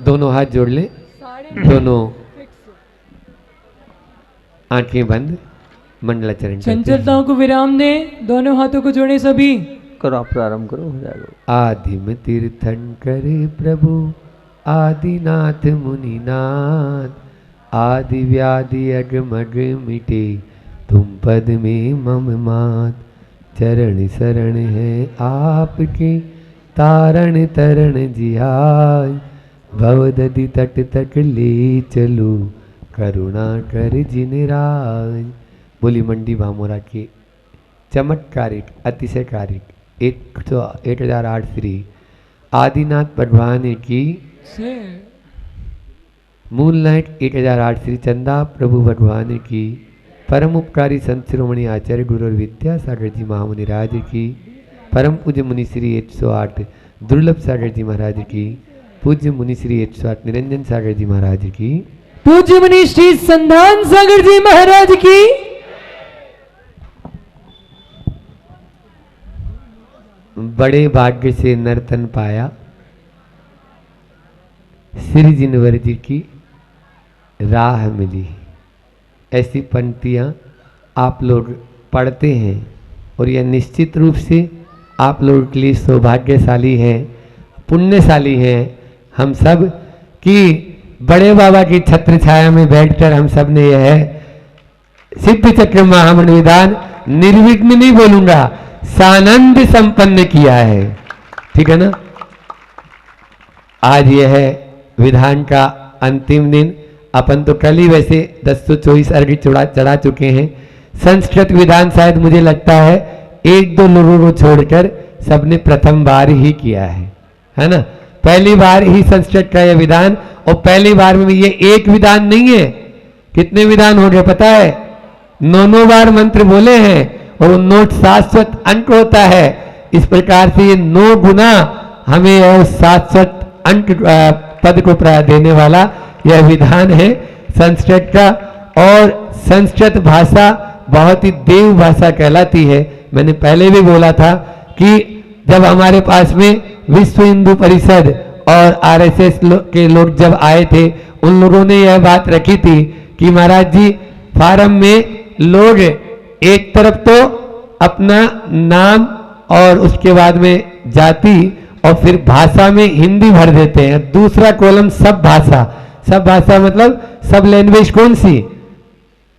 दोनों हाथ जोड़ ले, दोनों आंखें बंद, मंडलाचरण। चंचलताओं को विराम दें, दोनों हाथों को जोड़े सभी। करो, आप प्रारंभ करो, हो जाएगा। आदिम तीर्थंकर प्रभु आदिनाथ मुनिनाथ, आदि व्याधि अगमग मिटे तुम पद में मम मात। चरण शरण है आपके तारण तरण जिहाय, भवदधि तट तक ले चलो करुणा कर जिन राय। बोली मंडी भामोरा के चमत्कारिक अतिशयकारिक 1008 श्री आदिनाथ भगवान की मूल नायक 1008 श्री चंदा प्रभु भगवान की परम उपकारी संत शिरोमणि आचार्य गुरु और विद्यासागर जी महामुनि राज की परम पूज्य मुनि श्री 108 दुर्लभ सागर जी महाराज की पूज्य मुनि श्री 108 निरंजन सागर जी महाराज की पूज्य मुनि श्री संधान सागर जी महाराज की बड़े भाग्य से नर्तन पाया श्री जिनवर जी की राह मिली। ऐसी पंक्तियाँ आप लोग पढ़ते हैं और यह निश्चित रूप से आप लोगों के लिए सौभाग्यशाली है, पुण्यशाली है हम सब कि बड़े बाबा की छत्र छाया में बैठकर हम सब ने यह सिद्ध चक्र महामंडल विधान निर्विघ्न नहीं बोलूंगा, सानंद संपन्न किया है। ठीक है ना। आज यह है विधान का अंतिम दिन। अपन तो कल ही वैसे 1024 अर्घ्य चढ़ा चुके हैं। संस्कृत विधान शायद मुझे लगता है 1-2 लोगों को छोड़कर सबने प्रथम बार ही किया है ना। पहली बार ही संस्कृत का यह विधान, और पहली बार में ये एक विधान नहीं है, कितने विधान हो गए पता है? 9 बार मंत्र बोले हैं और 9 शाश्वत अंक होता है। इस प्रकार से ये 9 गुना हमें यह शाश्वत अंक पद को देने वाला यह विधान है संस्कृत का। और संस्कृत भाषा बहुत ही देव भाषा कहलाती है। मैंने पहले भी बोला था कि जब हमारे पास में विश्व हिंदू परिषद और आरएसएस के लोग जब आए थे, उन लोगों ने यह बात रखी थी कि महाराज जी फार्म में लोग एक तरफ तो अपना नाम और उसके बाद में जाति और फिर भाषा में हिंदी भर देते हैं, दूसरा कॉलम सब भाषा। सब भाषा मतलब सब लैंग्वेज कौन सी?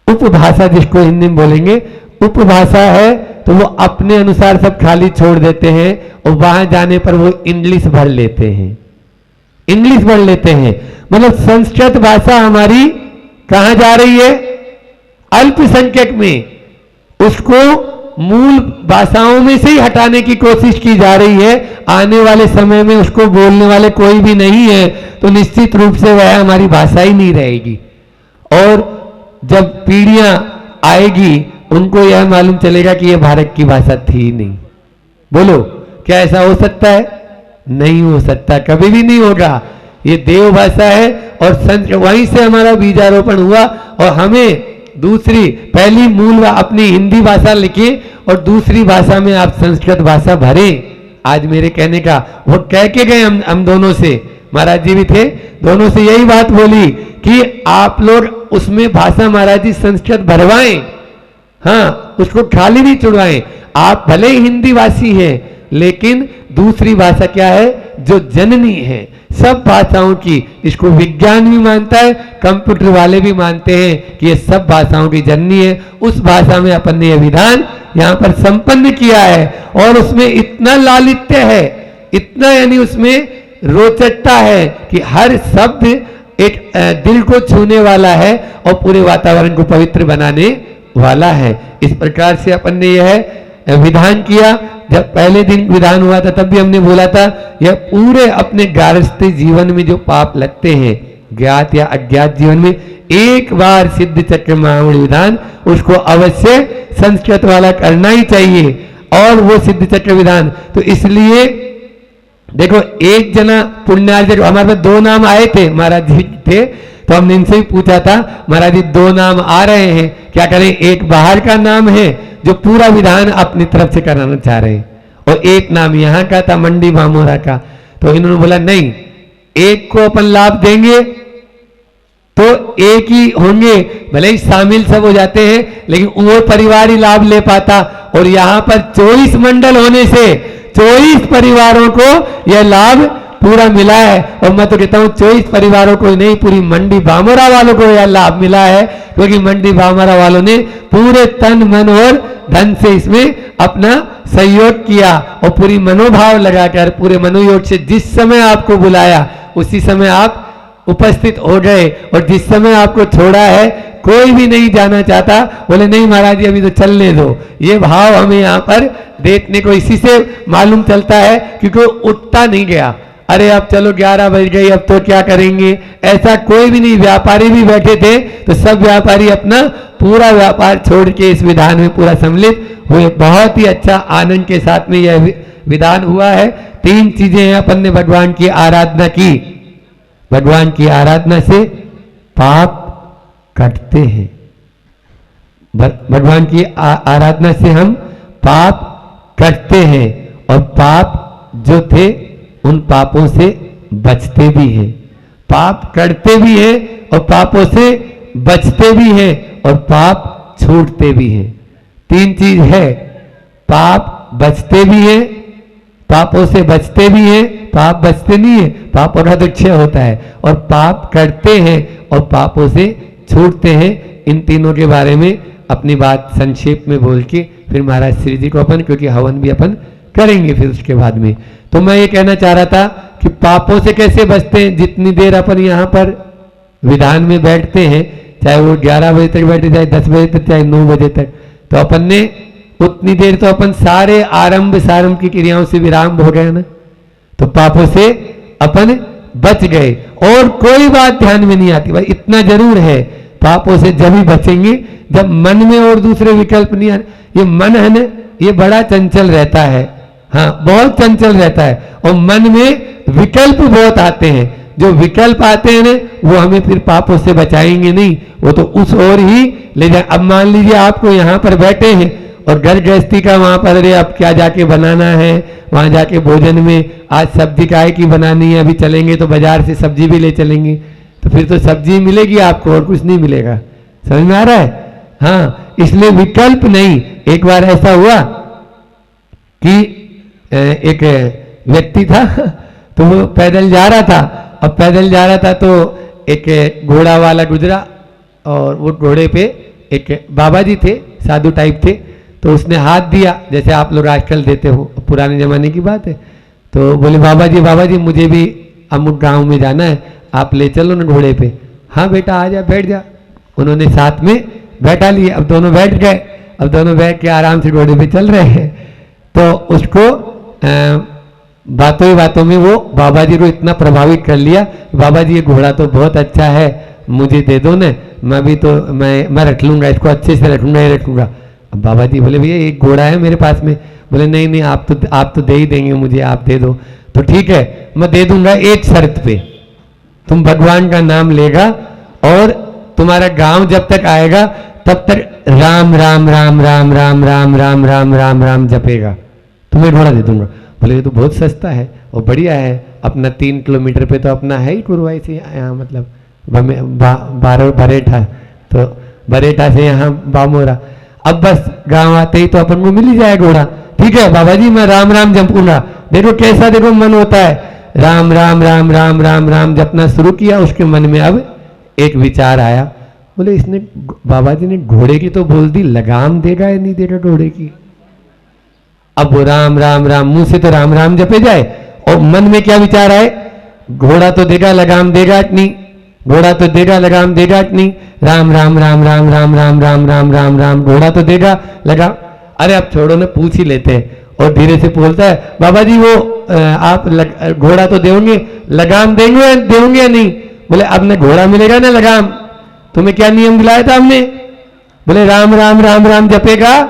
उपभाषा जिसको हिंदी में बोलेंगे उपभाषा है, तो वो अपने अनुसार सब खाली छोड़ देते हैं और वहां जाने पर वो इंग्लिश भर लेते हैं, इंग्लिश भर लेते हैं। मतलब संस्कृत भाषा हमारी कहां जा रही है? अल्पसंख्यक में। उसको मूल भाषाओं में से ही हटाने की कोशिश की जा रही है। आने वाले समय में उसको बोलने वाले कोई भी नहीं है तो निश्चित रूप से वह हमारी भाषा ही नहीं रहेगी। और जब पीढ़ियां आएगी उनको यह मालूम चलेगा कि यह भारत की भाषा थी नहीं। बोलो क्या ऐसा हो सकता है? नहीं हो सकता, कभी भी नहीं होगा। ये देव भाषा है और वहीं से हमारा बीजारोपण हुआ। और हमें दूसरी पहली मूल अपनी हिंदी भाषा लिखे और दूसरी भाषा में आप संस्कृत भाषा भरें। आज मेरे कहने का वो कह के गए हम दोनों से, महाराज जी भी थे, दोनों से यही बात बोली कि आप लोग उसमें भाषा महाराज जी संस्कृत भरवाएं, हाँ उसको खाली नहीं छुड़वाएं। आप भले ही हिंदी भाषी हैं लेकिन दूसरी भाषा क्या है? जो जननी है सब भाषाओं की। इसको विज्ञान भी मानता है, कंप्यूटर वाले भी मानते हैं कि ये सब भाषाओं की जननी है। उस भाषा में अपन ने यह विधान यहाँ पर संपन्न किया है और उसमें इतना लालित्य है, इतना यानी उसमें रोचकता है कि हर शब्द एक दिल को छूने वाला है और पूरे वातावरण को पवित्र बनाने वाला है। इस प्रकार से अपन ने यह विधान किया। जब पहले दिन विधान हुआ था तब भी हमने बोला था यह पूरे अपने गृहस्थी जीवन में जो पाप लगते हैं ज्ञात या अज्ञात जीवन में, एक बार सिद्ध चक्र महामंडल विधान उसको अवश्य संस्कृत वाला करना ही चाहिए। और वो सिद्ध चक्र विधान तो इसलिए देखो एक जना पुण्यार्जन, हमारे पास 2 नाम आए थे, महाराज जी थे तो हमने इनसे ही पूछा था महाराज जी 2 नाम आ रहे हैं, क्या करें? एक बाहर का नाम है जो पूरा विधान अपनी तरफ से कराना चाह रहे हैं और एक नाम यहाँ का था मंडी भामोरा का। तो इन्होंने बोला नहीं, एक को अपन लाभ देंगे तो एक ही होंगे, भले ही शामिल सब हो जाते हैं, लेकिन वो परिवार ही लाभ ले पाता। और यहां पर 24 मंडल होने से 24 परिवारों को यह लाभ पूरा मिला है। और मैं तो कहता हूं 24 परिवारों को नहीं, पूरी मंडी बामोरा वालों को यह लाभ मिला है, क्योंकि मंडी बामोरा वालों ने पूरे तन मन और धन से इसमें अपना सहयोग किया और पूरी मनोभाव लगाकर, पूरे मनोयोग से जिस समय आपको बुलाया उसी समय आप उपस्थित हो गए। और जिस समय आपको छोड़ा है कोई भी नहीं जाना चाहता, बोले नहीं महाराज जी अभी तो चलने दो। ये भाव हमें यहाँ पर देखने को इसी से मालूम चलता है, क्योंकि उठता नहीं गया, अरे अब चलो 11 बज गई अब तो क्या करेंगे, ऐसा कोई भी नहीं। व्यापारी भी बैठे थे तो सब व्यापारी अपना पूरा व्यापार छोड़ के इस विधान में पूरा सम्मिलित हुए। बहुत ही अच्छा आनंद के साथ में यह विधान हुआ है। 3 चीजें हैं, अपन ने भगवान की आराधना की, भगवान की आराधना से पाप कटते हैं, भगवान की आराधना से हम पाप कटते हैं और पाप जो थे उन पापों से बचते भी हैं, पाप करते भी हैं और पापों से बचते भी हैं और पाप छूटते भी हैं। 3 चीज है, पाप बचते भी हैं, पापों से बचते भी हैं, पाप बचते नहीं है, पापों का तो क्षय होता है, और पाप करते हैं और पापों से छूटते हैं। इन तीनों के बारे में अपनी बात संक्षेप में बोल के फिर महाराज श्री जी को अपन, क्योंकि हवन भी अपन करेंगे फिर उसके बाद में। तो मैं ये कहना चाह रहा था कि पापों से कैसे बचते हैं। जितनी देर अपन यहाँ पर विधान में बैठते हैं, चाहे वो 11 बजे तक बैठे, चाहे 10 बजे तक, चाहे 9 बजे तक, तो अपन ने उतनी देर तो अपन सारे आरंभ सारंभ की क्रियाओं से विराम हो गए ना, तो पापों से अपन बच गए। और कोई बात ध्यान में नहीं आती, भाई इतना जरूर है, पापों से जब ही बचेंगे जब मन में और दूसरे विकल्प नहीं आने। ये मन है ना, ये बड़ा चंचल रहता है, हाँ बहुत चंचल रहता है, और मन में विकल्प बहुत आते हैं। जो विकल्प आते हैं ना वो हमें फिर पापों से बचाएंगे नहीं, वो तो उस ओर ही ले जाए। अब मान लीजिए आपको यहाँ पर बैठे हैं और घर गृहस्थी का वहां पर, अरे अब क्या जाके बनाना है, वहां जाके भोजन में आज सब्जी काहे की बनानी है, अभी चलेंगे तो बाजार से सब्जी भी ले चलेंगे, तो फिर तो सब्जी मिलेगी आपको और कुछ नहीं मिलेगा। समझ में आ रहा है? हाँ, इसलिए विकल्प नहीं। एक बार ऐसा हुआ कि एक व्यक्ति था तो वो पैदल जा रहा था। अब पैदल जा रहा था तो एक घोड़ा वाला गुजरा और वो घोड़े पे एक बाबा जी थे, साधु टाइप थे, तो उसने हाथ दिया जैसे आप लोग आजकल देते हो, पुराने जमाने की बात है। तो बोले बाबा जी मुझे भी अमुक गांव में जाना है, आप ले चलो ना घोड़े पे। हाँ बेटा आ जा, बैठ जा। उन्होंने साथ में बैठा लिए। अब दोनों बैठ गए, अब दोनों बैठ के आराम से घोड़े पे चल रहे हैं। तो उसको बातों ही बातों में वो बाबा जी को इतना प्रभावित कर लिया, बाबा जी ये घोड़ा तो बहुत अच्छा है, मुझे दे दो ना, मैं भी तो मैं रख लूंगा, इसको अच्छे से रखूंगा ही रखूंगा। अब बाबा जी बोले भैया एक घोड़ा है मेरे पास में। बोले नहीं आप तो दे ही देंगे मुझे, आप दे दो। तो ठीक है मैं दे दूंगा, एक शर्त पे, तुम भगवान का नाम लेगा और तुम्हारा गांव जब तक आएगा तब तक राम राम राम राम राम राम राम राम राम राम जपेगा, तुम्हें घोड़ा दे दूंगा। बोले ये तो बहुत सस्ता है और बढ़िया है, अपना 3 किलोमीटर पे तो अपना है ही कुरवाई से यहाँ, मतलब बरेठा, तो बरेठा से यहाँ बामोरा। अब बस गांव आते ही तो अपन को मिल ही जाए घोड़ा। ठीक है बाबा जी मैं राम राम जपूंगा। देखो कैसा देखो मन होता है, राम राम राम राम राम राम जपना शुरू किया। उसके मन में अब एक विचार आया, बोले इसने बाबा जी ने घोड़े की तो बोल दी, लगाम देगा या नहीं देगा घोड़े की। अब वो राम राम राम मुंह से तो राम राम जपे जाए और मन में क्या विचार आए, घोड़ा तो देगा लगाम देगा कि नहीं, घोड़ा तो देगा लगाम देगा कि नहीं, राम राम राम राम राम राम राम राम राम राम घोड़ा तो देगा लगाम। अरे अब छोड़ो ना, पूछ ही लेते हैं। और धीरे से बोलता है बाबा जी वो आप घोड़ा तो देंगे, लगाम देंगे या नहीं। बोले अब ना घोड़ा मिलेगा ना लगाम, तुम्हें क्या नियम दिलाया था हमने, बोले राम राम राम राम जपेगा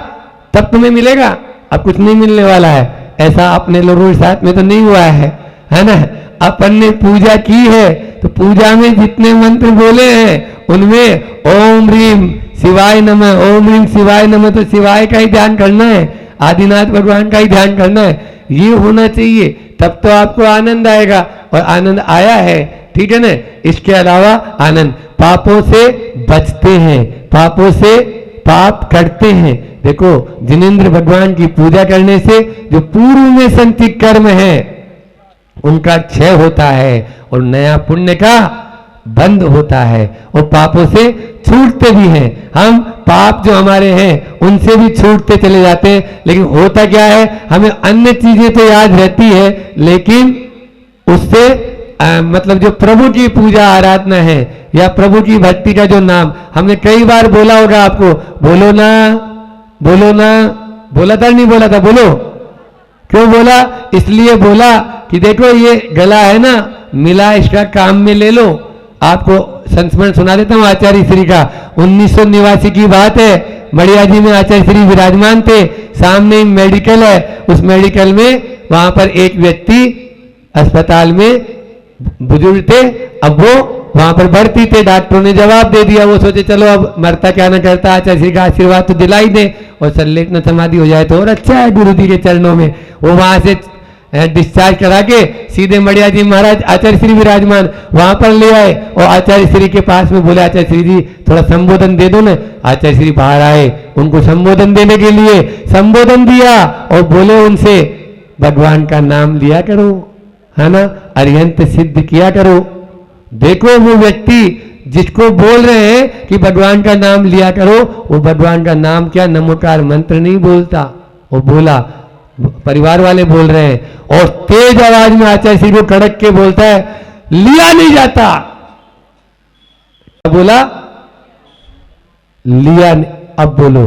तब तुम्हें मिलेगा, अब कुछ नहीं मिलने वाला है। ऐसा अपने लोगों के साथ में तो नहीं हुआ है ना। अपन ने पूजा की है तो पूजा में जितने मंत्र बोले हैं उनमें ओम ह्रीम शिवाय नमः, ओम ह्रीम शिवाय नमः, तो शिवाय का ही ध्यान करना है, आदिनाथ भगवान का ही ध्यान करना है, ये होना चाहिए। तब तो आपको आनंद आएगा। और आनंद आया है, ठीक है ना। इसके अलावा आनंद पापों से बचते हैं, पापों से पाप करते हैं। देखो जिनेंद्र भगवान की पूजा करने से जो पूर्व में संचित कर्म है उनका क्षय होता है और नया पुण्य का बंद होता है और पापों से छूटते भी हैं। हम पाप जो हमारे हैं उनसे भी छूटते चले जाते हैं, लेकिन होता क्या है, हमें अन्य चीजें तो याद रहती है लेकिन उससे मतलब जो प्रभु की पूजा आराधना है या प्रभु की भक्ति का जो नाम हमने कई बार बोला होगा आपको, बोलो ना बोलो ना, बोला था नहीं बोला था, बोलो। क्यों बोला? इसलिए बोला कि देखो ये गला है ना, मिला इसका काम में ले लो। आपको संस्मरण सुना देता हूं आचार्य श्री का। 1989 की बात है, मड़िया जी में आचार्य श्री विराजमान थे, सामने मेडिकल है, उस मेडिकल में वहां पर एक व्यक्ति अस्पताल में बुजुर्ग थे, अब वो वहां पर भर्ती थे। डॉक्टरों ने जवाब दे दिया, वो सोचे चलो अब मरता क्या ना करता, आचार्य श्री का आशीर्वाद तो दिला ही दे और संलेखन समाधि हो जाए तो और अच्छा है गुरु जी के चरणों में। वो वहां से डिस्चार्ज करा के सीधे मड़िया जी महाराज आचार्य श्री विराजमान वहां पर ले आए और आचार्य श्री के पास में बोले आचार्य श्री जी थोड़ा संबोधन दे दो ना। आचार्य श्री बाहर आए, उनको संबोधन देने के लिए संबोधन दिया और बोले उनसे भगवान का नाम लिया करो, है ना, अरिहंत सिद्ध किया करो। देखो वो व्यक्ति जिसको बोल रहे हैं कि भगवान का नाम लिया करो, वो भगवान का नाम क्या नमोकार मंत्र नहीं बोलता, वो बोला परिवार वाले बोल रहे हैं और तेज आवाज में आचार्य श्री को कड़क के बोलता है लिया नहीं जाता। बोला लिया, अब बोलो।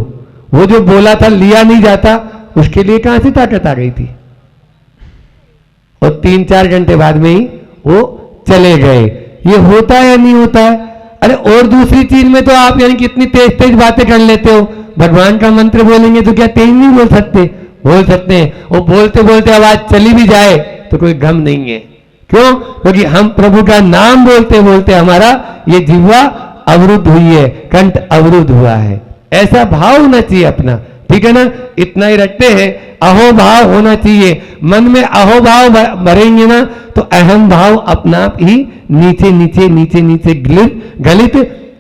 वो जो बोला था लिया नहीं जाता, उसके लिए कहां से ताकत आ गई थी? और 3-4 घंटे बाद में ही वो चले गए। ये होता है या नहीं होता है? अरे और दूसरी चीज में तो आप यानी कितनी तेज तेज बातें कर लेते हो, भगवान का मंत्र बोलेंगे तो क्या तेज नहीं बोल सकते? बोल सकते हैं। वो बोलते बोलते आवाज चली भी जाए तो कोई गम नहीं है। क्यों? क्योंकि हम प्रभु का नाम बोलते बोलते हमारा ये जिह्वा अवरुद्ध हुई है, कंठ अवरुद्ध हुआ है। ऐसा भाव होना चाहिए अपना, ठीक है ना। इतना ही रखते हैं, अहोभाव होना चाहिए। मन में अहोभाव भरेंगे ना तो अहम भाव अपना आप ही नीचे नीचे नीचे नीचे गलित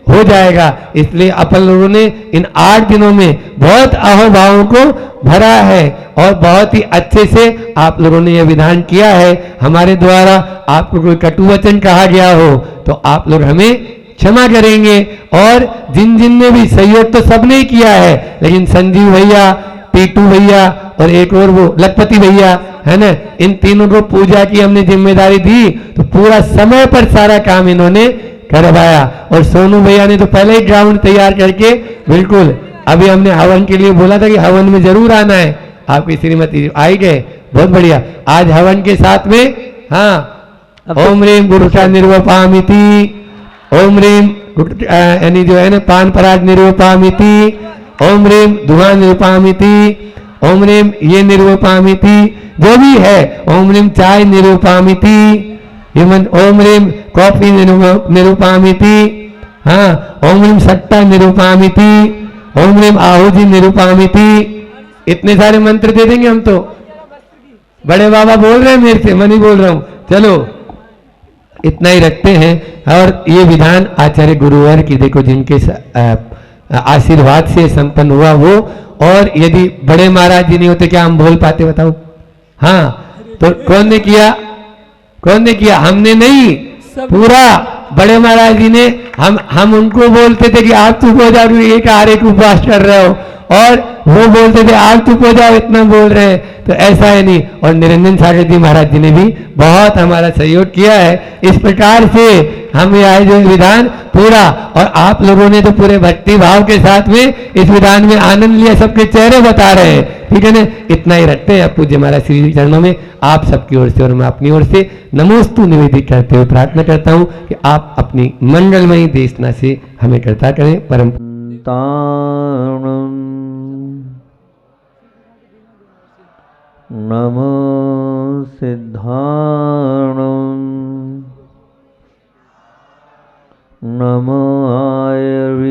हो जाएगा। इसलिए अपन लोगों ने इन 8 दिनों में बहुत अहोभावों को भरा है और बहुत ही अच्छे से आप लोगों ने यह विधान किया है। हमारे द्वारा आपको कोई कटु वचन कहा गया हो तो आप लोग हमें क्षमा करेंगे। और जिन जिन ने भी सहयोग तो सबने ही किया है, लेकिन संजीव भैया, पीटू भैया और एक और वो लखपति भैया है ना, इन तीनों को पूजा की हमने जिम्मेदारी दी तो पूरा समय पर सारा काम इन्होंने करवाया। और सोनू भैया ने तो पहले ही ग्राउंड तैयार करके बिल्कुल, अभी हमने हवन के लिए बोला था कि हवन में जरूर आना है, आपकी श्रीमती आई गए, बहुत बढ़िया। आज हवन के साथ में हाँ ओम रीम गुरुषा निर्वपामिति, ओम रीम यानी जो है ना पान पराग निर्वपामिति, ओम रीम धुआं निर्वपामिति, ओम रीम ये निर्वपामिति, जो भी है ओम रीम चाय निर्वपामिति, ओम रीम कॉफी निरूपामिति, हाँ ओम रीम सट्टा निरूपामिति, ओम रीम आहुति निरूपामिति। इतने सारे मंत्र दे देंगे हम तो। बड़े बाबा बोल रहे हैं मेरे से, मैं नहीं बोल रहा हूं। चलो इतना ही रखते हैं। और ये विधान आचार्य गुरुवर की देखो जिनके आशीर्वाद से संपन्न हुआ वो, और यदि बड़े महाराज जी नहीं होते क्या हम बोल पाते बताओ? हाँ तो कौन ने किया? कौन ने किया? हमने नहीं, पूरा बड़े महाराज जी ने। हम उनको बोलते थे कि आप चुप हो जाओ, एक आरे को उपवास कर रहे हो, और वो बोलते थे आप चुप हो जाओ, इतना बोल रहे हैं। तो ऐसा है नहीं। और निरंजन सागर जी महाराज जी ने भी बहुत हमारा सहयोग किया है। इस प्रकार से हम ये आए जो विधान पूरा, और आप लोगों ने तो पूरे भक्ति भाव के साथ में इस विधान में आनंद लिया, सबके चेहरे बता रहे हैं, ठीक है ना। इतना ही रखते हैं। पूज्य महाराज श्री चरणों में आप सबकी ओर से और मैं अपनी ओर से नमोस्तु निवेदित करते हुए प्रार्थना करता हूं कि आप अपनी मंगलमयी देशना से हमें कृपा करें। परम नमो सिद्धाणं नमो आयर्याणं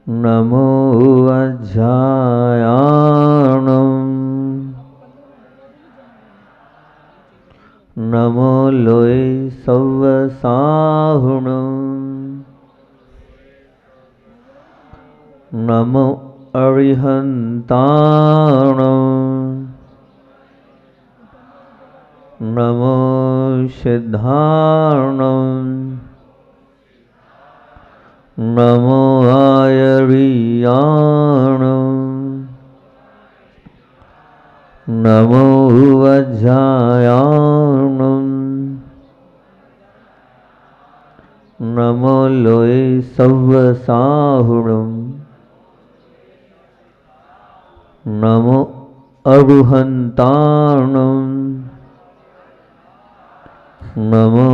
नमो अध्यायाणं नमो लोय सव्वसाहुणम् नमो अरिहन्ताणम् नमो सिद्धार्णम् नमो आयर्याणम् नमो वज्रायाणम् नमो लोय सव्वसाहुणम् नमो अरुहन्ताणम् नमो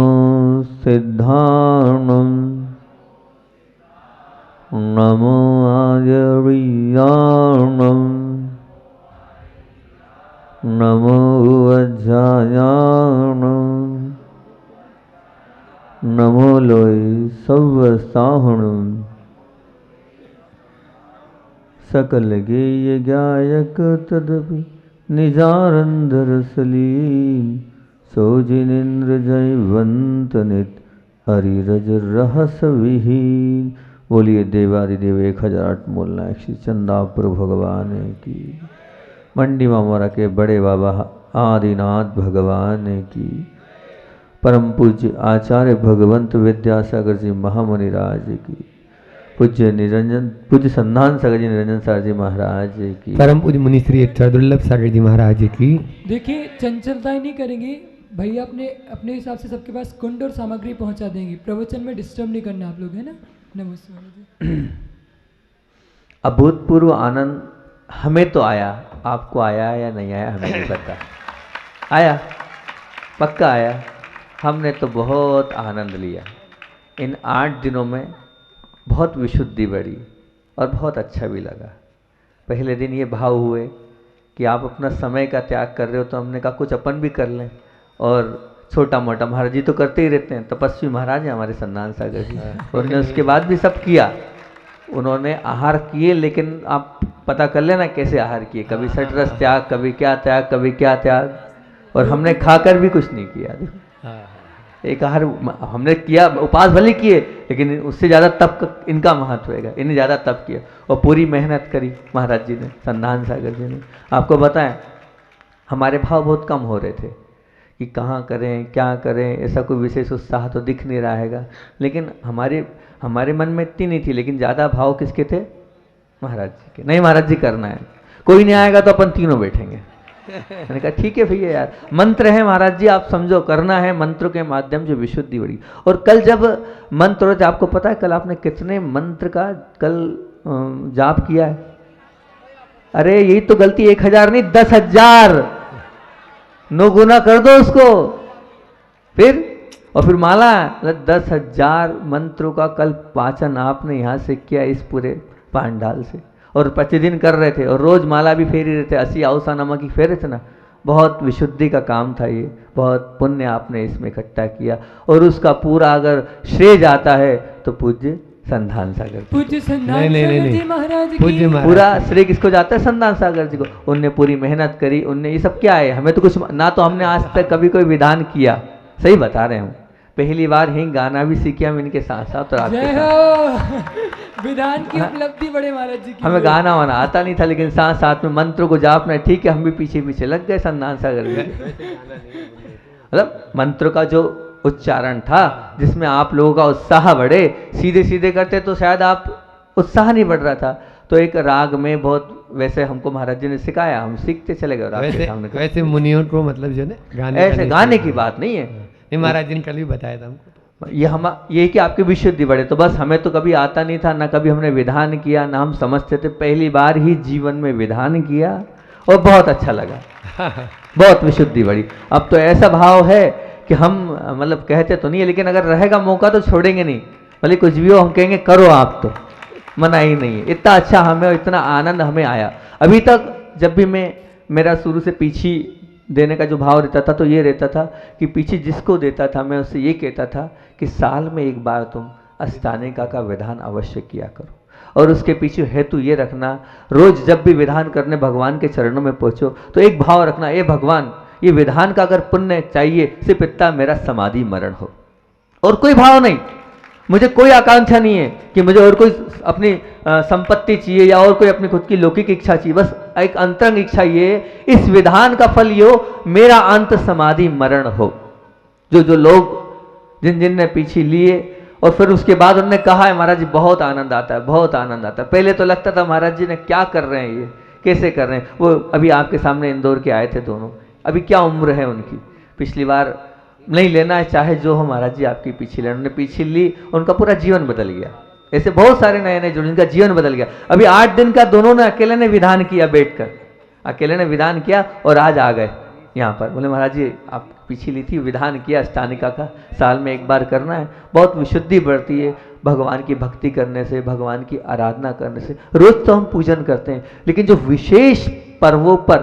सिद्धार्णम् नमो आयर्याणम् नमो वज्रायाणम् नमो लोय सव्वसाहुणम् सकल गेय गायक तदपि निजारंधरसलीन सोजिनेन्द्र जयवंत नित हरिरज रहस विहीन। बोलिए देवादिदेव 1008 मोलनायक श्री चंदापुर भगवान की, मंडी मामोरा के बड़े बाबा आदिनाथ भगवान की, परम पूज्य आचार्य भगवंत विद्यासागर जी महामुनि राज की, पूज्य संधान सागर जी निरंजन सागर जी महाराज की, परम पूज्य मुनि श्री दुर्लभ सागर जी महाराज की। देखिए चंचलता ही नहीं करेंगे भैया, अपने हिसाब से सबके पास कुंड और सामग्री पहुंचा देंगे। प्रवचन में डिस्टर्ब नहीं करना आप लोग, है ना। नमस्कार। अभूतपूर्व आनंद हमें तो आया, आपको आया या नहीं आया हमें नहीं पता। आया, पक्का आया। हमने तो बहुत आनंद लिया इन 8 दिनों में, बहुत विशुद्धि बढ़ी और बहुत अच्छा भी लगा। पहले दिन ये भाव हुए कि आप अपना समय का त्याग कर रहे हो, तो हमने कहा कुछ अपन भी कर लें। और छोटा मोटा महाराज जी तो करते ही रहते हैं, तपस्वी महाराज हैं हमारे संधान सागर जी, उन्होंने उसके बाद भी सब किया। उन्होंने आहार किए, लेकिन आप पता कर लेना कैसे आहार किए, कभी सटरस त्याग, कभी क्या त्याग, कभी क्या त्याग, और हमने खाकर भी कुछ नहीं किया। एक आहार हमने किया, उपवास भले किए, लेकिन उससे ज़्यादा तप इनका महत्व होगा। इन्हें ज़्यादा तप किया और पूरी मेहनत करी महाराज जी ने, संधान सागर जी ने। आपको बताएं, हमारे भाव बहुत कम हो रहे थे कि कहाँ करें क्या करें, ऐसा कोई विशेष उत्साह तो दिख नहीं रहा हैगा, लेकिन हमारे मन में इतनी नहीं थी। लेकिन ज़्यादा भाव किसके थे? महाराज जी के। नहीं महाराज जी करना है, कोई नहीं आएगा तो अपन तीनों बैठेंगे। मैंने कहा ठीक है भैया यार, मंत्र है महाराज जी, आप समझो, करना है। मंत्र के माध्यम से विशुद्धि बढ़ी। और कल जब मंत्र होते, आपको पता है कल आपने कितने मंत्र का कल जाप किया है? अरे यही तो गलती, 1000 नहीं 10,000 9 गुना कर दो उसको। फिर माला 10,000 मंत्रों का कल पाचन आपने यहाँ से किया इस पूरे पांडाल से। और प्रतिदिन कर रहे थे, और रोज माला भी फेरी रहे थे, 80 औसा नमक की फेरे थे ना। बहुत विशुद्धि का काम था ये, बहुत पुण्य आपने इसमें इकट्ठा किया। और उसका पूरा अगर श्रेय जाता है तो पूज्य संधान सागर, पूज्य संधान सागर जी महाराज की। पूरा श्रेय किसको जाता है? संधान सागर जी को। उनने पूरी मेहनत करी, उनने ये सब क्या है, हमें तो कुछ ना, तो हमने आज तक कभी कोई विधान किया, सही बता रहे हूँ। पहली बार ही गाना भी सीखे हम इनके साथ साथ, और आपके साथ। विधान की उपलब्धि बड़े महाराज जी की। हमें गाना वाना आता नहीं था, लेकिन साथ साथ में मंत्र को जापना, ठीक है, हम भी पीछे पीछे लग गए संधान सागर जी। मतलब मंत्र का जो उच्चारण था, जिसमें आप लोगों का उत्साह बढ़े, सीधे सीधे करते तो शायद आप उत्साह नहीं बढ़ रहा था। तो एक राग में बहुत, वैसे हमको महाराज जी ने सिखाया, हम सीखते चले गए। वैसे मुनियों को मतलब जो ना ऐसे गाने की बात नहीं है, महाराज जी ने कल भी बताया था हमको। ये कि आपकी विशुद्धि बढ़े। तो बस हमें तो कभी आता नहीं था, ना कभी हमने विधान किया, ना हम समझते थे। पहली बार ही जीवन में विधान किया और बहुत अच्छा लगा, बहुत विशुद्धि बढ़ी। अब तो ऐसा भाव है कि हम मतलब कहते तो नहीं है, लेकिन अगर रहेगा मौका तो छोड़ेंगे नहीं। भले कुछ भी हो, हम कहेंगे करो, आप तो मना ही नहीं है। इतना अच्छा हमें और इतना आनंद हमें आया। अभी तक जब भी मेरा शुरू से पीछी देने का जो भाव रहता था, तो ये रहता था कि पीछे जिसको देता था, मैं उससे ये कहता था कि साल में एक बार तुम अष्टानेका का विधान अवश्य किया करो। और उसके पीछे हेतु ये रखना, रोज जब भी विधान करने भगवान के चरणों में पहुंचो तो एक भाव रखना, ए भगवान, ये विधान का अगर पुण्य चाहिए, सिर्फ इतना मेरा समाधि मरण हो, और कोई भाव नहीं, मुझे कोई आकांक्षा नहीं है कि मुझे और कोई अपनी संपत्ति चाहिए या और कोई अपनी खुद की लौकिक इच्छा चाहिए, बस एक अंतरंग इच्छा ये, इस विधान का फल ये हो, मेरा अंत समाधि मरण हो। जो लोग जिन ने पीछे लिए और फिर उसके बाद उन्होंने कहा है महाराज जी बहुत आनंद आता है, बहुत आनंद आता है। पहले तो लगता था महाराज जी ने क्या कर रहे हैं, ये कैसे कर रहे हैं। वो अभी आपके सामने इंदौर के आए थे दोनों, अभी क्या उम्र है उनकी, पिछली बार नहीं लेना है चाहे जो हो महाराज जी आपकी पीछे लेना, उन्होंने पीछे ली, उनका पूरा जीवन बदल गया। ऐसे बहुत सारे नए नए जुड़े, उनका जीवन बदल गया। अभी 8 दिन का दोनों ने अकेले ने विधान किया, बैठकर अकेले ने विधान किया और आज आ गए यहाँ पर। बोले महाराज जी आप पीछे ली थी, विधान किया अष्टानिका का, साल में एक बार करना है, बहुत विशुद्धि बढ़ती है भगवान की भक्ति करने से, भगवान की आराधना करने से। रोज तो हम पूजन करते हैं, लेकिन जो विशेष पर्वों पर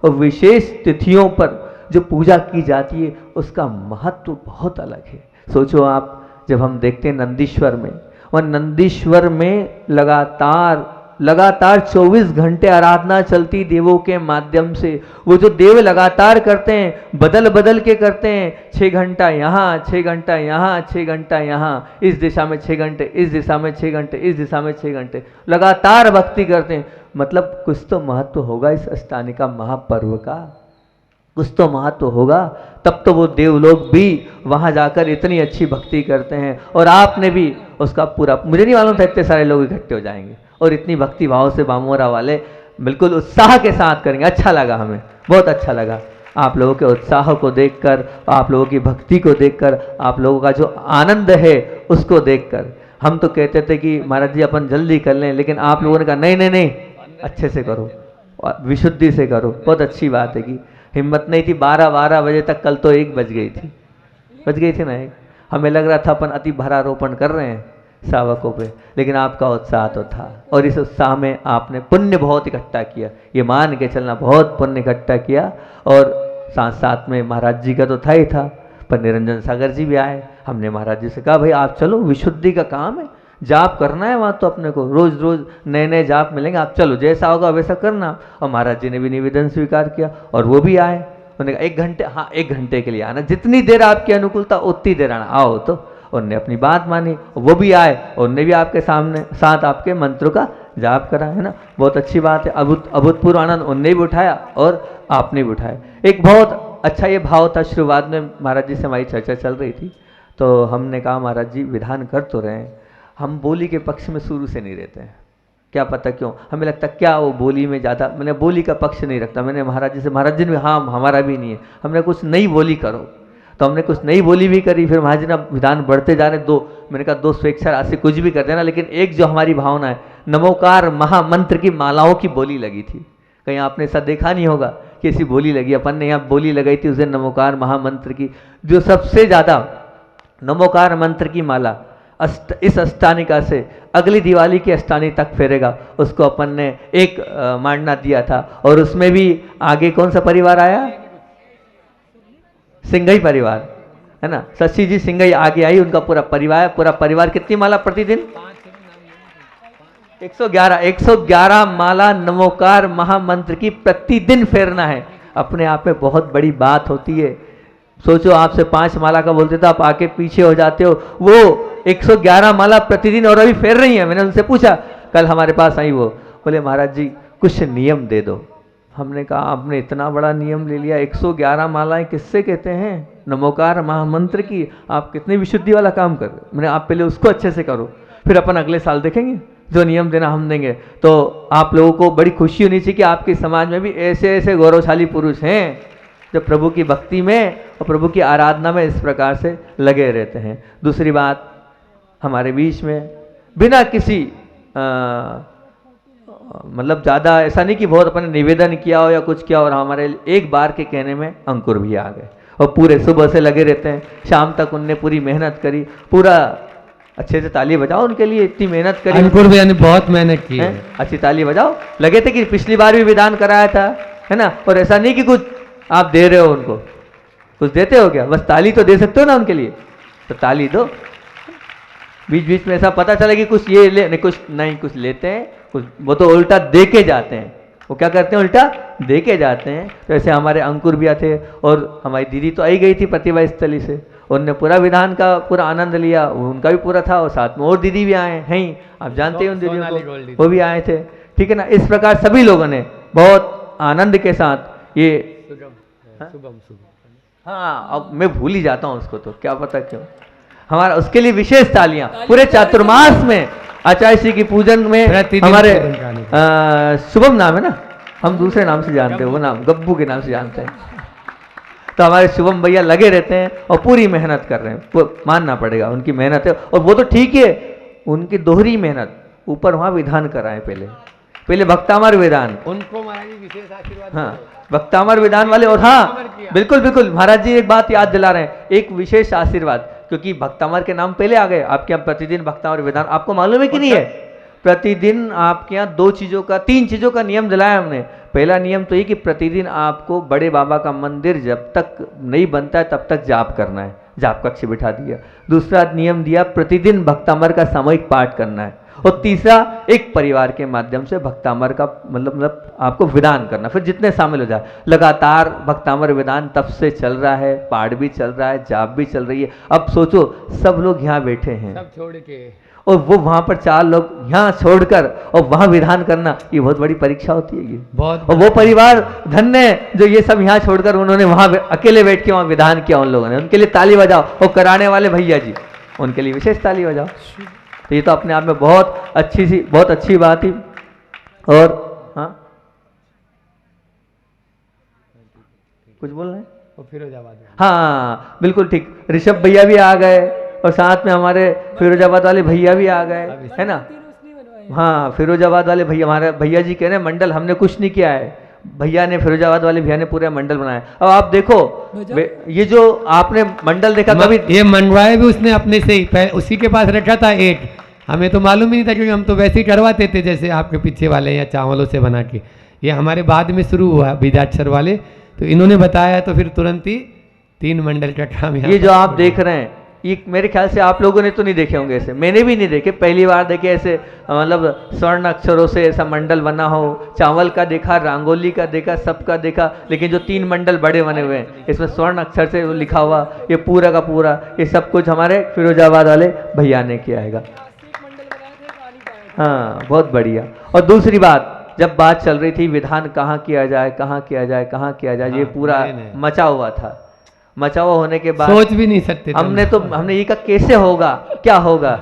और विशेष तिथियों पर जो पूजा की जाती है उसका महत्व बहुत अलग है। सोचो आप, जब हम देखते हैं नंदीश्वर में, और नंदीश्वर में लगातार 24 घंटे आराधना चलती देवों के माध्यम से। वो जो देव लगातार करते हैं, बदल बदल के करते हैं, 6 घंटा यहाँ, 6 घंटा यहाँ, 6 घंटा यहाँ, इस दिशा में 6 घंटे, इस दिशा में 6 घंटे, इस दिशा में 6 घंटे, लगातार भक्ति करते हैं। मतलब कुछ तो महत्व होगा इस अष्टानिका महापर्व का, कुछ तो महत्व होगा, तब तो वो देवलोग भी वहाँ जाकर इतनी अच्छी भक्ति करते हैं। और आपने भी उसका पूरा, मुझे नहीं मालूम था इतने सारे लोग इकट्ठे हो जाएंगे और इतनी भक्ति भाव से बामोरा वाले बिल्कुल उत्साह के साथ करेंगे। अच्छा लगा, हमें बहुत अच्छा लगा आप लोगों के उत्साह को देखकर, आप लोगों की भक्ति को देखकर, आप लोगों का जो आनंद है उसको देखकर। हम तो कहते थे कि महाराज जी अपन जल्दी कर लें, लेकिन आप लोगों ने कहा नहीं नहीं नहीं, अच्छे से करो, विशुद्धि से करो। बहुत अच्छी बात है कि हिम्मत नहीं थी, 12 बजे तक, कल तो 1 बज गई थी ना 1। हमें लग रहा था अपन अति भरारोपण कर रहे हैं सावकों पे, लेकिन आपका उत्साह तो था, और इस उत्साह में आपने पुण्य बहुत इकट्ठा किया, ये मान के चलना, बहुत पुण्य इकट्ठा किया। और साथ साथ में महाराज जी का तो था ही था, पर निरंजन सागर जी भी आए। हमने महाराज जी से कहा भाई आप चलो, विशुद्धि का काम है, जाप करना है वहाँ तो अपने को, रोज रोज नए नए जाप मिलेंगे, आप चलो, जैसा होगा वैसा करना। और महाराज जी ने भी निवेदन स्वीकार किया और वो भी आए। उन्होंने कहा 1 घंटे, हाँ 1 घंटे के लिए आना, जितनी देर आपकी अनुकूलता उतनी देर आना, आओ। तो उनने अपनी बात मानी, वो भी आए, उनने भी आपके सामने साथ आपके मंत्रों का जाप करा, है ना। बहुत अच्छी बात है, अभूतपूर्व आनंद उनने भी उठाया और आपने भी उठाया। एक बहुत अच्छा ये भाव था, शुरुआत में महाराज जी से हमारी चर्चा चल रही थी, तो हमने कहा महाराज जी विधान कर तो रहे हैं, हम बोली के पक्ष में शुरू से नहीं रहते हैं, क्या पता क्यों, हमें लगता क्या वो बोली में ज़्यादा, मैंने बोली का पक्ष नहीं रखता। मैंने महाराज जी से, महाराज जी ने हाँ हमारा भी नहीं है, हमने कुछ नई बोली करो, तो हमने कुछ नई बोली भी करी। फिर महाराज जी ने विधान बढ़ते जा रहे, 2, मैंने कहा 2 स्वेच्छा राशि कुछ भी कर देना, लेकिन एक जो हमारी भावना है, नमोकार महामंत्र की मालाओं की बोली लगी थी। कहीं आपने ऐसा देखा नहीं होगा कि ऐसी बोली लगी, अपन ने यहाँ बोली लगाई थी उस दिन नमोकार महामंत्र की, जो सबसे ज़्यादा नमोकार मंत्र की माला इस अष्टानिका से अगली दिवाली की अष्टानी तक फेरेगा, उसको अपन ने एक मांडना दिया था। और उसमें भी आगे कौन सा परिवार आया, सिंघई परिवार, है ना, शशि जी सिंघई आगे आई, उनका पूरा परिवार कितनी माला प्रतिदिन, 111 माला नमोकार महामंत्र की प्रतिदिन फेरना है। अपने आप में बहुत बड़ी बात होती है। सोचो आपसे 5 माला का बोलते तो आप आके पीछे हो जाते हो, वो 111 माला प्रतिदिन और अभी फेर रही है। मैंने उनसे पूछा, कल हमारे पास आई, वो बोले महाराज जी कुछ नियम दे दो। हमने कहा आपने इतना बड़ा नियम ले लिया, 111 मालाएं किससे कहते हैं, नमोकार महामंत्र की, आप कितनी विशुद्धि वाला काम कर रहे हो। मैंने आप पहले उसको अच्छे से करो, फिर अपन अगले साल देखेंगे, जो नियम देना हम देंगे। तो आप लोगों को बड़ी खुशी होनी चाहिए कि आपके समाज में भी ऐसे ऐसे गौरवशाली पुरुष हैं जो प्रभु की भक्ति में और प्रभु की आराधना में इस प्रकार से लगे रहते हैं। दूसरी बात, हमारे बीच में बिना किसी मतलब ज़्यादा ऐसा नहीं कि बहुत अपन ने निवेदन किया हो या कुछ किया, और हमारे एक बार के कहने में अंकुर भी आ गए और पूरे सुबह से लगे रहते हैं, शाम तक उनने पूरी मेहनत करी, पूरा अच्छे से ताली बजाओ उनके लिए, इतनी मेहनत करी। अंकुर भी यानी बहुत मेहनत की है, अच्छी ताली बजाओ। लगे थे कि पिछली बार भी विधान कराया था, है ना। और ऐसा नहीं कि कुछ आप दे रहे हो उनको, कुछ देते हो क्या, बस ताली तो दे सकते हो ना उनके लिए, तो ताली दो। बीच बीच में ऐसा पता चला कि कुछ ये ले नहीं, कुछ नहीं, कुछ लेते हैं, कुछ वो तो उल्टा दे के जाते हैं, वो क्या करते हैं, उल्टा दे के जाते हैं। तो ऐसे हमारे अंकुर भैया थे और हमारी दीदी तो आई गई थी प्रतिभा स्थली से, उनने पूरा विधान का पूरा आनंद लिया, उनका भी पूरा था, और साथ में और दीदी भी आए हैं ही, आप जानते हैं उन दीदियों को, वो भी आए थे। ठीक है ना, इस प्रकार सभी लोगों ने बहुत आनंद के साथ ये हाँ, अब मैं भूल ही जाता हूँ उसको, तो क्या पता क्यों, हमारा उसके लिए विशेष तालियां पूरे चातुर्मास में आचार्य श्री की पूजन में। हमारे शुभम नाम है ना, हम दूसरे नाम से जानते हैं, वो नाम गब्बू के नाम से जानते हैं। तो हमारे शुभम भैया लगे रहते हैं और पूरी मेहनत कर रहे हैं, वो मानना पड़ेगा, उनकी मेहनत है। और वो तो ठीक है, उनकी दोहरी मेहनत, ऊपर वहाँ विधान कराएं, पहले भक्तामर विधान, उनको महाराज जी विशेष आशीर्वाद। हाँ, भक्तामर विधान वाले, और हाँ बिल्कुल बिल्कुल महाराज जी एक बात याद दिला रहे हैं, एक विशेष आशीर्वाद, क्योंकि भक्तामर के नाम पहले आ गए। आपके यहाँ प्रतिदिन भक्तामर विधान, आपको मालूम है कि नहीं है, प्रतिदिन आपके यहाँ 3 चीजों का नियम दिलाया हमने। पहला नियम तो ये कि प्रतिदिन आपको बड़े बाबा का मंदिर जब तक नहीं बनता है तब तक जाप करना है, जाप कक्ष बिठा दिया। दूसरा नियम दिया, प्रतिदिन भक्तामर का सामूहिक पाठ करना है। और तीसरा, एक परिवार के माध्यम से भक्तामर का मतलब आपको विधान करना, फिर जितने शामिल हो जाए। लगातार भक्तामर विधान तब से चल रहा है, पाठ भी चल रहा है, जाप भी चल रही है। अब सोचो सब लोग यहाँ बैठे हैं, सब छोड़ के, और वो वहां पर 4 लोग यहाँ छोड़कर और वहां विधान करना, ये बहुत बड़ी परीक्षा होती है ये बहुत। और वो परिवार धन्य है जो ये सब यहाँ छोड़कर उन्होंने वहां अकेले बैठ के वहां विधान किया। उन लोगों ने, उनके लिए ताली बजाओ। और कराने वाले भैया जी, उनके लिए विशेष ताली बजाओ। तो ये तो अपने आप में बहुत अच्छी बात थी। और हाँ, कुछ बोल रहे हैं? और फिरोजाबाद में, हाँ बिल्कुल ठीक, ऋषभ भैया भी आ गए और साथ में हमारे फिरोजाबाद वाले भैया भी आ गए, है ना। हाँ, फिरोजाबाद वाले भैया, हमारे भैया जी कह रहे हैं मंडल हमने कुछ नहीं किया है, भैया ने, फिरोजाबाद वाले भैया ने पूरा मंडल बनाया। अब आप देखो, ये जो आपने मंडल देखा कभी, ये मनवाए भी उसने अपने से ही, उसी के पास रखा था एक, हमें तो मालूम ही नहीं था, क्योंकि हम तो वैसे ही करवाते थे जैसे आपके पीछे वाले या चावलों से बना के। ये हमारे बाद में शुरू हुआ बीजाक्षर वाले, तो इन्होंने बताया तो फिर तुरंत ही 3 मंडल का काम। ये जो आप देख रहे हैं, ये मेरे ख्याल से आप लोगों ने तो नहीं देखे होंगे ऐसे, मैंने भी नहीं देखे, पहली बार देखे ऐसे, मतलब स्वर्ण अक्षरों से ऐसा मंडल बना हो। चावल का देखा, रंगोली का देखा, सबका देखा, लेकिन जो 3 मंडल बड़े बने हुए हैं, इसमें स्वर्ण अक्षर से लिखा हुआ, ये पूरा का पूरा, ये सब कुछ हमारे फिरोजाबाद वाले भैया ने किया है। हाँ, बहुत बढ़िया। और दूसरी बात, जब बात चल रही थी विधान कहाँ किया जाए, कहाँ किया जाए, कहाँ किया जाए, ये पूरा मचा हुआ था। मचा हुआ होने के बाद सोच भी नहीं सकते हमने ये कहा कैसे होगा, क्या होगा।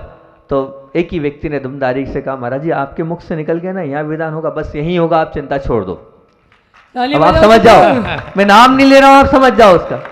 तो एक ही व्यक्ति ने दुमदारी से कहा, महाराज जी आपके मुख से निकल गया ना, यहाँ विधान होगा, बस यही होगा, आप चिंता छोड़ दो। अब आप समझ जाओ, मैं नाम नहीं ले रहा हूँ, आप समझ जाओ उसका।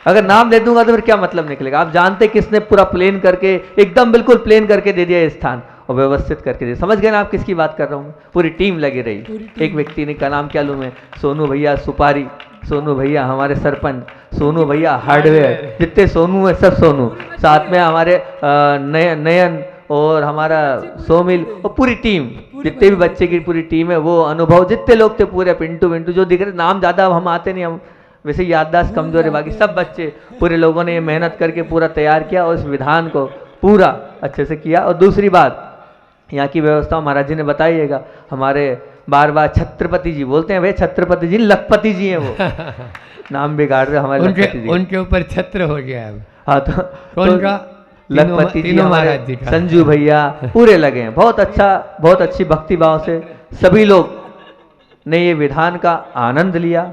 अगर नाम दे दूंगा तो फिर क्या मतलब निकलेगा। आप जानते किसने पूरा प्लेन करके, एकदम बिल्कुल प्लेन करके दे दिया ये स्थान, और व्यवस्थित करके दे। समझ गए ना आप किसकी बात कर रहा हूँ? पूरी टीम लगी रही। एक व्यक्ति ने, का नाम क्या लूँ मैं, सोनू भैया सुपारी, सोनू भैया हमारे सरपंच, सोनू भैया हार्डवेयर, जितने सोनू है सब सोनू, साथ में हमारे नयन और हमारा सोमिल, और पूरी टीम, जितने भी बच्चे की पूरी टीम है, वो अनुभव, जितने लोग थे पूरे, पिंटू विंटू जो दिख रहे, नाम ज़्यादा हम आते नहीं, हम वैसे याददाश्त कमजोर है, बाकी सब बच्चे पूरे लोगों ने मेहनत करके पूरा तैयार किया और इस विधान को पूरा अच्छे से किया। और दूसरी बात, यहाँ की व्यवस्था महाराज जी ने बताइएगा। हमारे बार छत्रपति जी बोलते हैं, भाई छत्रपति जी लखपति जी हैं, वो नाम बिगाड़ रहे हमारे लखपति जी, उनके ऊपर छत्र हो गया है। हाँ, तो कौन का? लखपति जी, महाराज जी का, संजू भैया पूरे लगे हैं। बहुत अच्छा, बहुत अच्छी भक्ति भाव से सभी लोग ने ये विधान का आनंद लिया,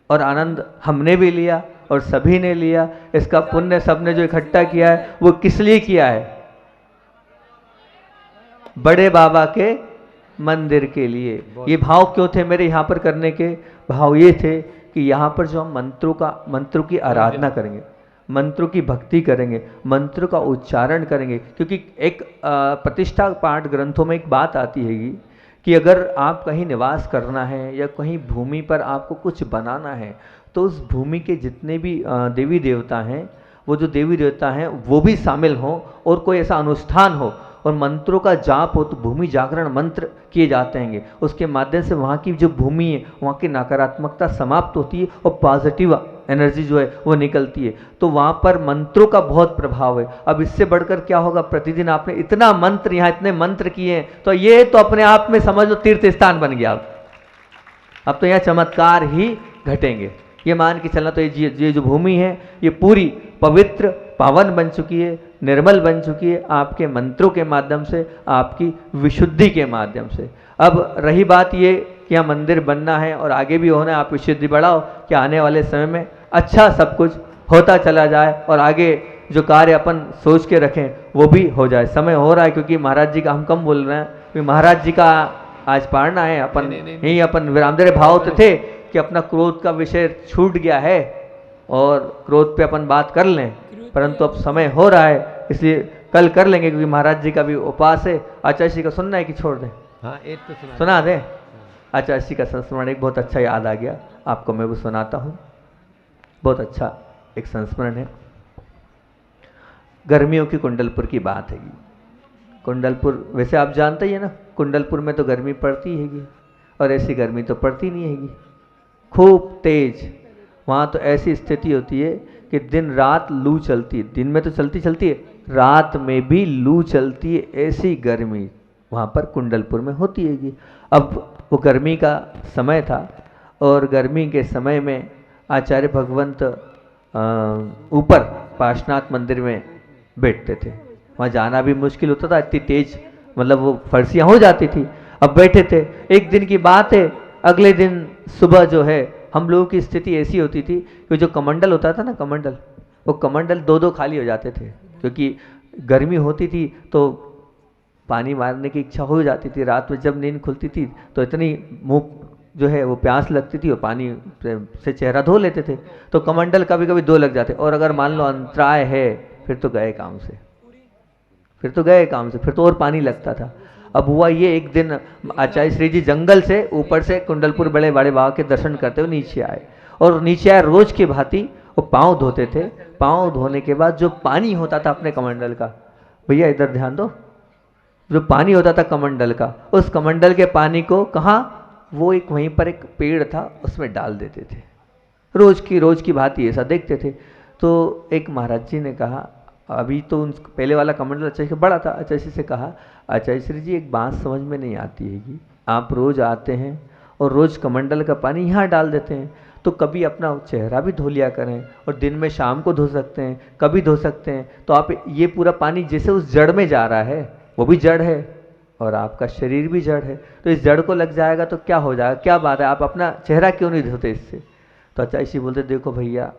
और आनंद हमने भी लिया और सभी ने लिया। इसका पुण्य सबने जो इकट्ठा किया है, वो किस लिए किया है? बड़े बाबा के मंदिर के लिए। ये भाव क्यों थे मेरे यहाँ पर करने के? भाव ये थे कि यहाँ पर जो हम मंत्रों की आराधना करेंगे, मंत्रों की भक्ति करेंगे, मंत्र का उच्चारण करेंगे, क्योंकि एक प्रतिष्ठा पाठ ग्रंथों में एक बात आती है कि अगर आप कहीं निवास करना है या कहीं भूमि पर आपको कुछ बनाना है, तो उस भूमि के जितने भी देवी देवता हैं, वो जो देवी देवता हैं वो भी शामिल हों, और कोई ऐसा अनुष्ठान हो और मंत्रों का जाप हो, तो भूमि जागरण मंत्र किए जाते हैं। उसके माध्यम से वहाँ की जो भूमि है, वहाँ की नकारात्मकता समाप्त होती है और पॉजिटिव एनर्जी जो है वो निकलती है। तो वहाँ पर मंत्रों का बहुत प्रभाव है। अब इससे बढ़कर क्या होगा? प्रतिदिन आपने इतना मंत्र, यहाँ इतने मंत्र किए हैं, तो ये तो अपने आप में समझ लो तीर्थ स्थान बन गया। अब तो यहाँ चमत्कार ही घटेंगे। ये मान के चलना, तो ये जो भूमि है ये पूरी पवित्र पावन बन चुकी है, निर्मल बन चुकी है आपके मंत्रों के माध्यम से, आपकी विशुद्धि के माध्यम से। अब रही बात ये कि यहाँ मंदिर बनना है और आगे भी होना है, आप विशुद्धि बढ़ाओ कि आने वाले समय में अच्छा सब कुछ होता चला जाए और आगे जो कार्य अपन सोच के रखें वो भी हो जाए। समय हो रहा है, क्योंकि महाराज जी का हम कम बोल रहे हैं, क्योंकि महाराज जी का आज पाड़ना है। अपन यही अपन विराम दे रहे, भाव तो थे कि अपना क्रोध का विषय छूट गया है और क्रोध पे अपन बात कर लें, परंतु अब समय हो रहा है इसलिए कल कर लेंगे, क्योंकि महाराज जी का भी उपास है। आचार्य जी का सुनना है कि छोड़ दें? हाँ, एक तो सुना दें। आचार्य जी का संस्मरण एक बहुत अच्छा याद आ गया, आपको मैं वो सुनाता हूँ। बहुत अच्छा एक संस्मरण है। गर्मियों की कुंडलपुर की बात है। कुंडलपुर वैसे आप जानते ही है ना, कुंडलपुर में तो गर्मी पड़ती हैगी, और ऐसी गर्मी तो पड़ती नहीं हैगी, खूब तेज। वहाँ तो ऐसी स्थिति होती है कि दिन रात लू चलती है। दिन में तो चलती है, रात में भी लू चलती है। ऐसी गर्मी वहाँ पर कुंडलपुर में होती हैगी। अब वो गर्मी का समय था और गर्मी के समय में आचार्य भगवंत ऊपर पार्श्वनाथ मंदिर में बैठते थे। वहाँ जाना भी मुश्किल होता था, इतनी तेज मतलब वो फर्सियाँ हो जाती थी। अब बैठे थे। एक दिन की बात है, अगले दिन सुबह जो है हम लोगों की स्थिति ऐसी होती थी कि जो कमंडल होता था ना, कमंडल, वो कमंडल दो दो खाली हो जाते थे, क्योंकि गर्मी होती थी तो पानी मारने की इच्छा हो जाती थी। रात में जब नींद खुलती थी तो इतनी मुँह जो है वो प्यास लगती थी और पानी से चेहरा धो लेते थे, तो कमंडल कभी कभी दो लग जाते। और अगर मान लो अंतराय है फिर तो गए काम से, फिर तो और पानी लगता था। अब हुआ ये, एक दिन आचार्य श्री जी जंगल से ऊपर से कुंडलपुर बड़े बड़े बाबा के दर्शन करते हुए नीचे आए, और नीचे आए रोज की भांति वो पाँव धोते थे। पाँव धोने के बाद जो पानी होता था अपने कमंडल का, भैया इधर ध्यान दो, जो पानी होता था कमंडल का, उस कमंडल के पानी को कहाँ, वो एक वहीं पर एक पेड़ था उसमें डाल देते थे। रोज की भांति ऐसा देखते थे। तो एक महाराज जी ने कहा, अभी तो उन पहले वाला कमंडल आचार्य बड़ा था, आचार्य से कहा, आचार्य श्री जी एक बात समझ में नहीं आती है कि आप रोज आते हैं और रोज कमंडल का पानी यहाँ डाल देते हैं, तो कभी अपना चेहरा भी धो लिया करें, और दिन में शाम को धो सकते हैं, कभी धो सकते हैं। तो आप ये पूरा पानी जैसे उस जड़ में जा रहा है, वो भी जड़ है और आपका शरीर भी जड़ है, तो इस जड़ को लग जाएगा तो क्या हो जाएगा, क्या बात है, आप अपना चेहरा क्यों नहीं धोते इससे? तो आचार्य जी बोलते, देखो भैया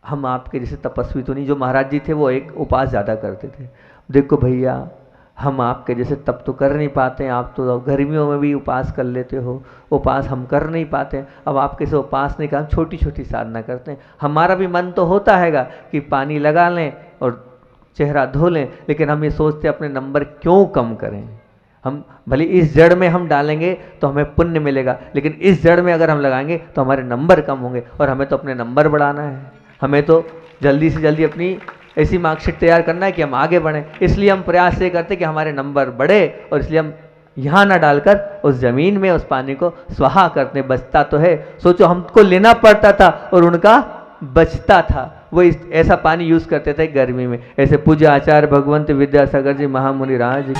हम आपके जैसे तपस्वी तो नहीं। जो महाराज जी थे वो एक उपास ज़्यादा करते थे। देखो भैया हम आपके जैसे तप तो कर नहीं पाते हैं, आप तो गर्मियों में भी उपास कर लेते हो, उपास हम कर नहीं पाते। अब आपके से उपास नहीं कर, हम छोटी छोटी साधना करते हैं। हमारा भी मन तो होता हैगा कि पानी लगा लें और चेहरा धो लें, लेकिन हम ये सोचते अपने नंबर क्यों कम करें। हम भले इस जड़ में हम डालेंगे तो हमें पुण्य मिलेगा, लेकिन इस जड़ में अगर हम लगाएंगे तो हमारे नंबर कम होंगे, और हमें तो अपने नंबर बढ़ाना है। हमें तो जल्दी से जल्दी अपनी ऐसी मार्कशीट तैयार करना है कि हम आगे बढ़ें। इसलिए हम प्रयास ये करते कि हमारे नंबर बढ़े, और इसलिए हम यहाँ ना डालकर उस ज़मीन में उस पानी को स्वाहा करते। बचता तो है, सोचो हमको लेना पड़ता था और उनका बचता था। वो ऐसा पानी यूज़ करते थे गर्मी में। ऐसे पूज्य आचार्य भगवंत विद्यासागर जी महामुनि राज।